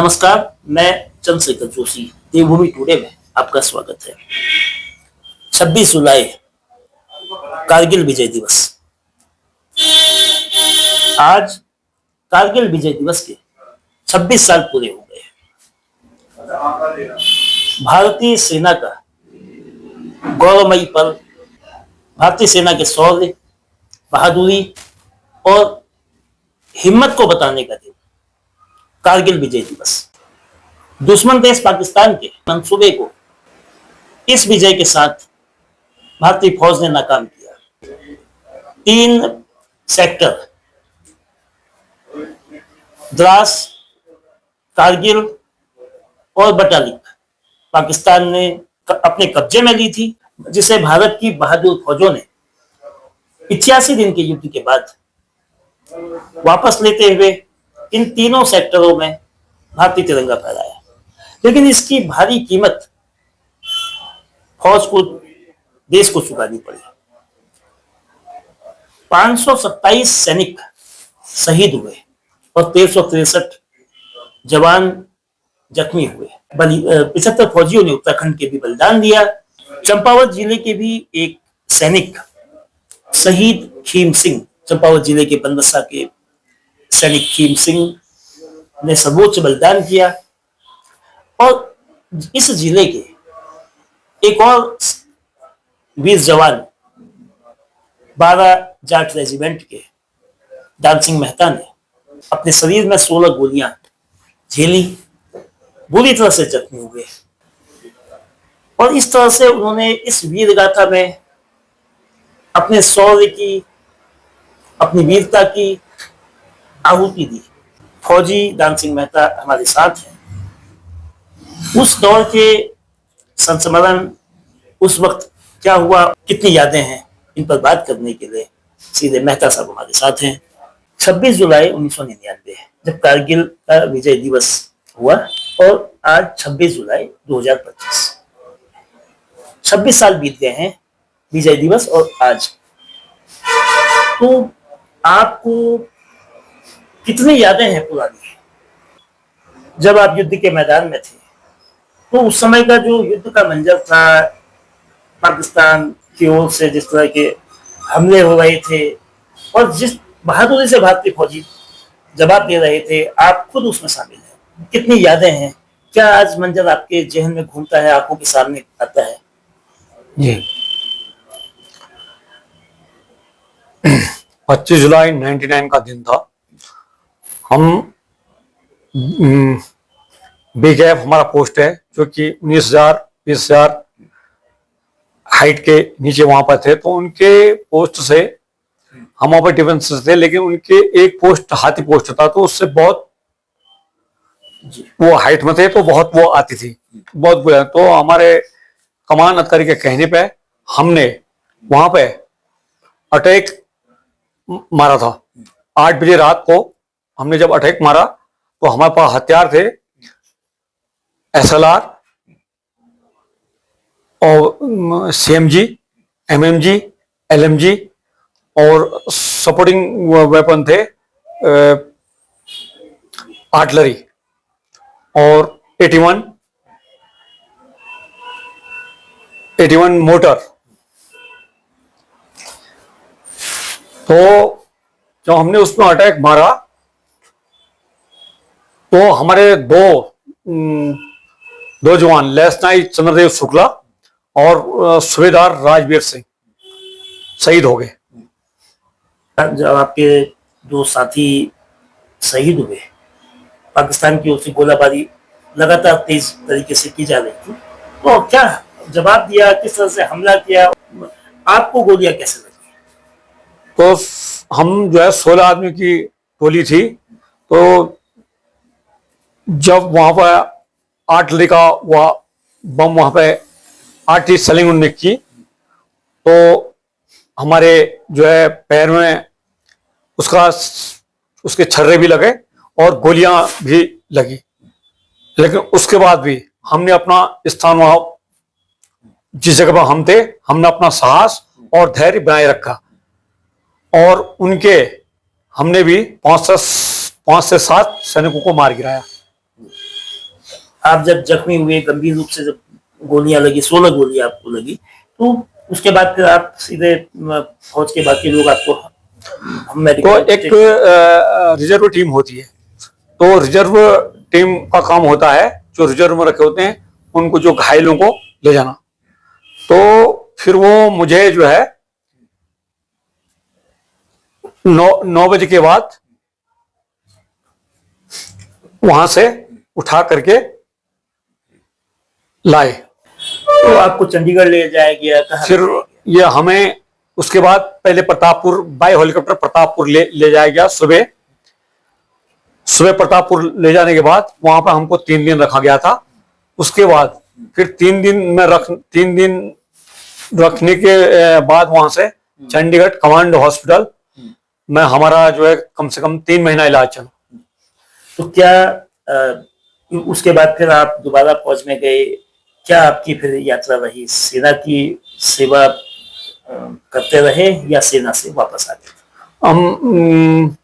नमस्कार, मैं चंद्रशेखर जोशी। देवभूमि टुडे में आपका स्वागत है। 26 जुलाई कारगिल विजय दिवस। आज कारगिल विजय दिवस के 26 साल पूरे हो गए। भारतीय सेना का गौरवमयी पल, भारतीय सेना के शौर्य, बहादुरी और हिम्मत को बताने का दिन कारगिल विजय दिवस। दुश्मन देश पाकिस्तान के मंसूबे को इस विजय के साथ भारतीय फौज ने नाकाम किया। 3 सेक्टर द्रास, कारगिल और बटालिक पाकिस्तान ने अपने कब्जे में ली थी, जिसे भारत की बहादुर फौजों ने 85 दिन के युद्ध के बाद वापस लेते हुए इन तीनों सेक्टरों में भारतीय तिरंगा फहराया। लेकिन इसकी भारी कीमत फौज को, देश को चुकानी पड़ी। 527 सैनिक शहीद हुए और 1363 जवान जख्मी हुए। 75 फौजियों ने उत्तराखंड के भी बलिदान दिया। चंपावत जिले के भी एक सैनिक शहीद खीम सिंह, चंपावत जिले के बनबसा के सैनिक खीम सिंह ने सर्वोच्च बलिदान किया। और इस जिले के एक और वीर जवान 12 जाट रेजिमेंट के दान सिंह मेहता ने अपने शरीर में 16 गोलियां झेली, बुरी तरह से जख्मी हुए। और इस तरह से उन्होंने इस वीर गाथा में अपने शौर्य की, अपनी वीरता की आहुति दी। फौजी दान सिंह मेहता हमारे साथ हैं। उस दौर के संस्मरण, उस वक्त क्या हुआ, कितनी यादें हैं, इन पर बात करने के लिए सीधे मेहता साहब हमारे साथ हैं। 26 जुलाई 1999 जब कारगिल का विजय दिवस हुआ और आज 26 जुलाई 2025, 26 साल बीत गए हैं विजय दिवस और आज। तो आपको कितनी यादें हैं पुरानी, जब आप युद्ध के मैदान में थे? तो उस समय का जो युद्ध का मंजर था, पाकिस्तान की ओर से जिस तरह के हमले हो रहे थे और जिस बहादुरी से भारतीय फौजी जवाब दे रहे थे, आप खुद उसमें शामिल हैं। कितनी यादें हैं? क्या आज मंजर आपके जहन में घूमता है, आंखों के सामने आता है? जी, 25 जुलाई 99 का दिन था। हम BKF हमारा पोस्ट है, जो कि 19,000-20,000 हाइट के नीचे वहां पर थे। तो उनके पोस्ट से हम वहां पर डिफेंस थे, लेकिन उनके एक पोस्ट हाथी पोस्ट था, तो उससे बहुत वो हाइट में थे, तो बहुत वो आती थी, बहुत बुरा। तो हमारे कमान अधिकारी के कहने पे हमने वहां पे अटैक मारा था। 8 बजे रात को हमने जब अटैक मारा तो हमारे पास हथियार थे SLR और CMG, MMG, LMG और सपोर्टिंग वेपन थे आर्टिलरी और 81 मोटर। तो जब हमने उसमें अटैक मारा तो हमारे दो जवान, लेफ्टिनेंट चंद्रदेव शुक्ला और सूबेदार राजवीर सिंह शहीद हो गए। जब आपके 2 साथी शहीद हुए, पाकिस्तान की ओर से गोलाबारी लगातार तेज तरीके से की जा रही थी, तो क्या जवाब दिया, किस तरह से हमला किया, आपको गोलियां कैसे लगी? तो हम जो है 16 आदमी की टोली थी। तो जब वहां पर आर्टिलरी का वह बम वहां पे आर्टिलरी सेलिंग उन्होंने की, तो हमारे जो है पैर में उसके छर्रे भी लगे और गोलियां भी लगी। लेकिन उसके बाद भी हमने अपना स्थान वहां जिस जगह पर हम थे, हमने अपना साहस और धैर्य बनाए रखा और हमने भी 5 से 7 सैनिकों को मार गिराया। आप जब जख्मी हुए गंभीर रूप से, जब गोलियां लगी, 16 गोली आपको लगी, तो उसके बाद फिर आप सीधे फौज के बाकी लोग आपको तो मेडिकल एक रिजर्व टीम होती है, तो रिजर्व टीम का काम होता है जो रिजर्व में रखे होते हैं उनको, जो घायलों को ले जाना। तो फिर वो मुझे जो है 9 बजे के बाद वहां से उठा करके लाए। तो आपको चंडीगढ़ ले जाया गया, कहाँ फिर ये हमें उसके बाद पहले प्रतापपुर बाय हेलीकॉप्टर प्रतापपुर ले जाया गया। सुबह प्रतापपुर ले जाने के बाद वहां पर हमको 3 दिन रखा गया था। उसके बाद फिर 3 दिन रखने के बाद वहां से चंडीगढ़ कमांड हॉस्पिटल में हमारा जो है कम से कम 3 महीना इलाज चला। तो क्या उसके बाद फिर आप दोबारा फौज में गए? क्या आपकी फिर यात्रा रही? सेना की सेवा करते रहे या सेना से वापस आ गए? हम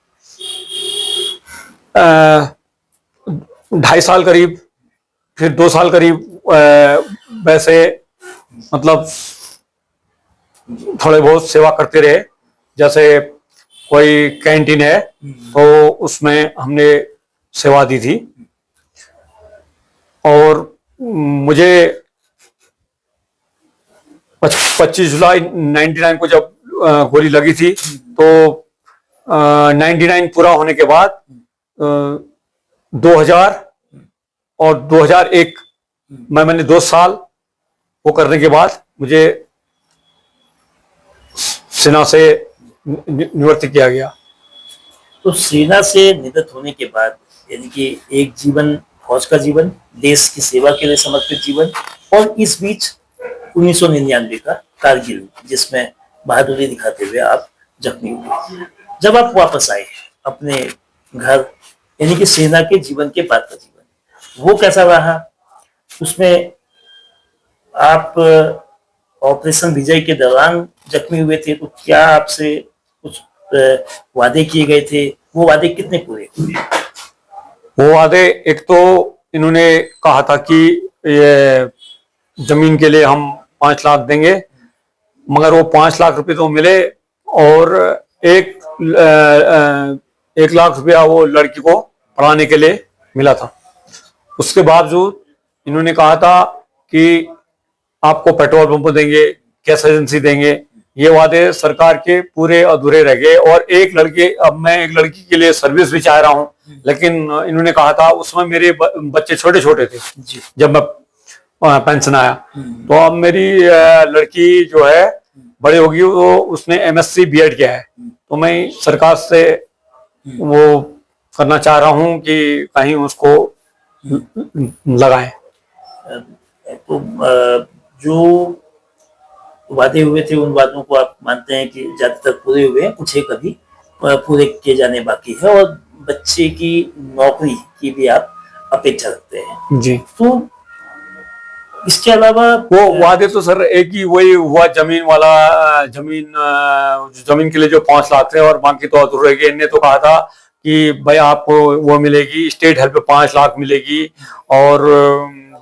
2.5 साल करीब, फिर 2 साल करीब वैसे मतलब थोड़े बहुत सेवा करते रहे। जैसे कोई कैंटीन है तो उसमें हमने सेवा दी थी। और मुझे 25 जुलाई 99 को जब गोली लगी थी, तो 99 पूरा होने के बाद 2000 और 2001 में मैंने 2 साल वो करने के बाद मुझे सेना से निवृत्त किया गया। तो सेना से निवृत्त होने के बाद, यानी कि एक जीवन, फौज का जीवन, देश की सेवा के लिए समर्पित जीवन, और इस बीच 1999 का कारगिल, जिसमें बहादुरी दिखाते हुए आप जख्मी हुए। जब आप वापस आए अपने घर, यानी कि सेना के जीवन के बाद का जीवन, वो कैसा रहा? उसमें आप ऑपरेशन विजय के दौरान जख्मी हुए थे, तो क्या आपसे कुछ वादे किए गए थे? वो वादे कितने पूरे हुए? वो वादे, एक तो इन्होंने कहा था कि ये जमीन के लिए हम 5 लाख देंगे, मगर वो 5 लाख रुपए तो मिले, और 1 लाख रुपया वो लड़की को पढ़ाने के लिए मिला था। उसके बावजूद इन्होंने कहा था कि आपको पेट्रोल पंप देंगे, गैस एजेंसी देंगे। ये वादे सरकार के पूरे अधूरे रह गए। और अब मैं एक लड़की के लिए सर्विस भी चाह रहा हूं, लेकिन इन्होंने कहा था, उसमें मेरे बच्चे छोटे छोटे थे जब मैं पेंशन आया। तो अब मेरी लड़की जो है बड़ी होगी, वो उसने MSc B.Ed किया है, तो मैं सरकार से वो करना चाह रहा हूं कि कहीं उसको लगाएं। तो जो वादे हुए थे, उन वादों को आप मानते हैं कि ज्यादातर पूरे हुए हैं, कुछ एक अभी पूरे किए जाने बाकी है, और बच्चे की नौकरी की भी आप अपेक्षा रखते हैं जी। तो इसके अलावा वो वादे तो सर एक ही वही हुआ, जमीन वाला, जमीन के लिए जो 5 लाख थे, और बाकी तो अधूरे रह गए। इनने तो कहा था कि भाई आपको वो मिलेगी, स्टेट हेल्प पे 5 लाख मिलेगी, और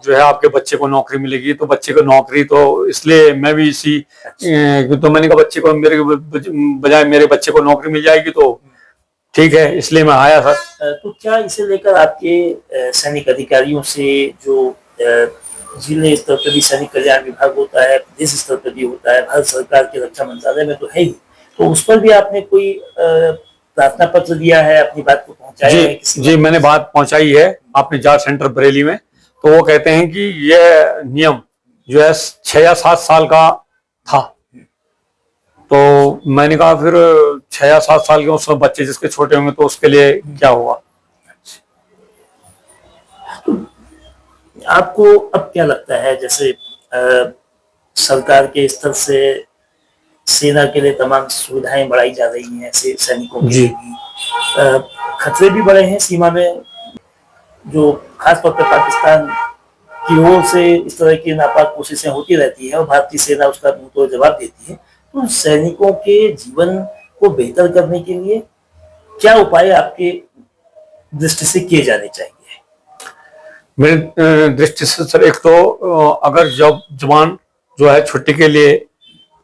जो है आपके बच्चे को नौकरी मिलेगी। तो बच्चे को नौकरी, तो इसलिए मैं भी इसी, तो मैंने कहा बच्चे को, मेरे बजाय मेरे बच्चे को नौकरी मिल जाएगी तो ठीक है, इसलिए मैं आया सर। तो क्या इसे लेकर आपके सैनिक अधिकारियों से, जो जिले स्तर पर भी सैनिक कल्याण विभाग होता है, प्रदेश स्तर पर भी होता है, भारत सरकार के रक्षा मंत्रालय में तो है ही, तो उस पर भी आपने कोई प्रार्थना पत्र दिया है, अपनी बात को पहुंचाया है? जी, मैंने बात पहुंचाई है अपने जाट सेंटर बरेली में। तो वो कहते हैं कि यह नियम जो है 6 या 7 साल का था। तो मैंने कहा फिर 6 या 7 साल के उसमें बच्चे जिसके छोटे होंगे तो उसके लिए क्या होगा। आपको अब क्या लगता है, जैसे सरकार के स्तर से सेना के लिए तमाम सुविधाएं बढ़ाई जा रही हैं, सैनिकों के लिए भी खतरे भी बढ़े हैं सीमा में, जो खासतौर पर पाकिस्तान की ओर से इस तरह की नापाक कोशिशें होती रहती है, और भारतीय सेना उसका मुंहतोड़ जवाब देती है। तो सैनिकों के जीवन को बेहतर करने के लिए क्या उपाय आपके दृष्टि से किए जाने चाहिए? मेरी दृष्टि से सर, एक तो अगर जब जवान जो है छुट्टी के लिए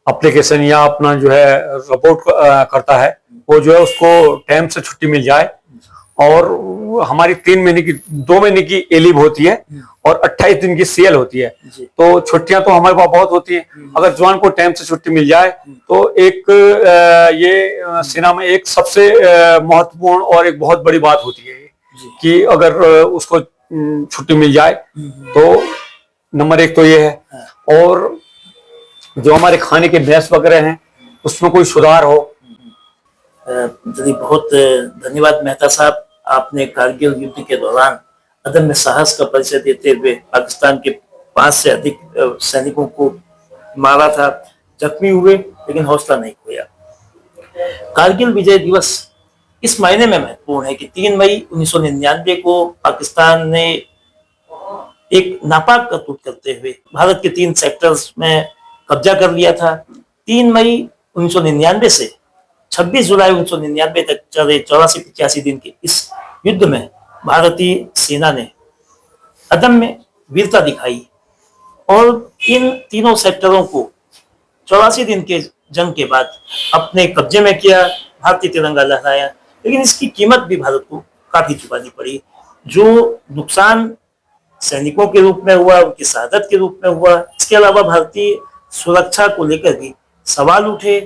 एप्लीकेशन या अपना जो है रिपोर्ट करता है, वो जो है उसको टाइम से छुट्टी मिल जाए। और हमारी 3 महीने की 2 महीने की ए लीव होती है और 28 दिन की सीएल होती है। जी। तो छुट्टियां तो हमारे पास बहुत होती हैं। अगर जवान को टाइम से छुट्टी मिल जाए तो एक ये सेना में एक सबसे महत्वपूर्ण और एक बहुत बड़ी बात होती है जी। कि अगर उसको छुट्टी मिल जाए तो नंबर 1 तो ये है। हाँ। और जो हमारे खाने के मैस वगैरह हैं उसमें कोई सुधार हो। जी, बहुत धन्यवाद मेहता साहब। आपने कारगिल युद्ध के दौरान अदम्य साहस का परिचय देते हुए पाकिस्तान के 5 से अधिक सैनिकों को मारा था, जख्मी हुए, लेकिन हौसला नहीं खोया। कारगिल विजय दिवस इस महीने में महत्वपूर्ण है कि 3 मई 1999 को पाकिस्तान ने एक नापाक करतूत करते हुए भारत के 3 सेक्टर्स में कब्जा कर लिया था। 3 मई 1999 से 26 जुलाई 1999 तक चले 84-85 दिन के इस युद्ध में भारतीय सेना ने अदम्य वीरता दिखाई और इन तीनों सेक्टरों को 84 दिन के जंग के बाद अपने कब्जे में किया, भारतीय तिरंगा लहराया। लेकिन इसकी कीमत भी भारत को काफी चुकानी पड़ी। जो नुकसान सैनिकों के रूप में हुआ, उनकी शहादत के रूप में हुआ, इसके अलावा भारतीय सुरक्षा को लेकर भी सवाल उठे।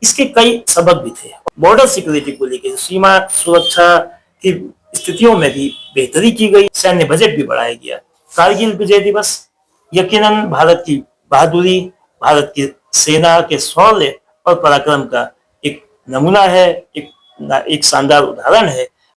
इसके कई सबक भी थे। बॉर्डर सिक्योरिटी को लेकर सीमा सुरक्षा की स्थितियों में भी बेहतरी की गई, सैन्य बजट भी बढ़ाया गया। कारगिल विजय दिवस यकीनन भारत की बहादुरी, भारत की सेना के शौर्य और पराक्रम का एक नमूना है, एक शानदार उदाहरण है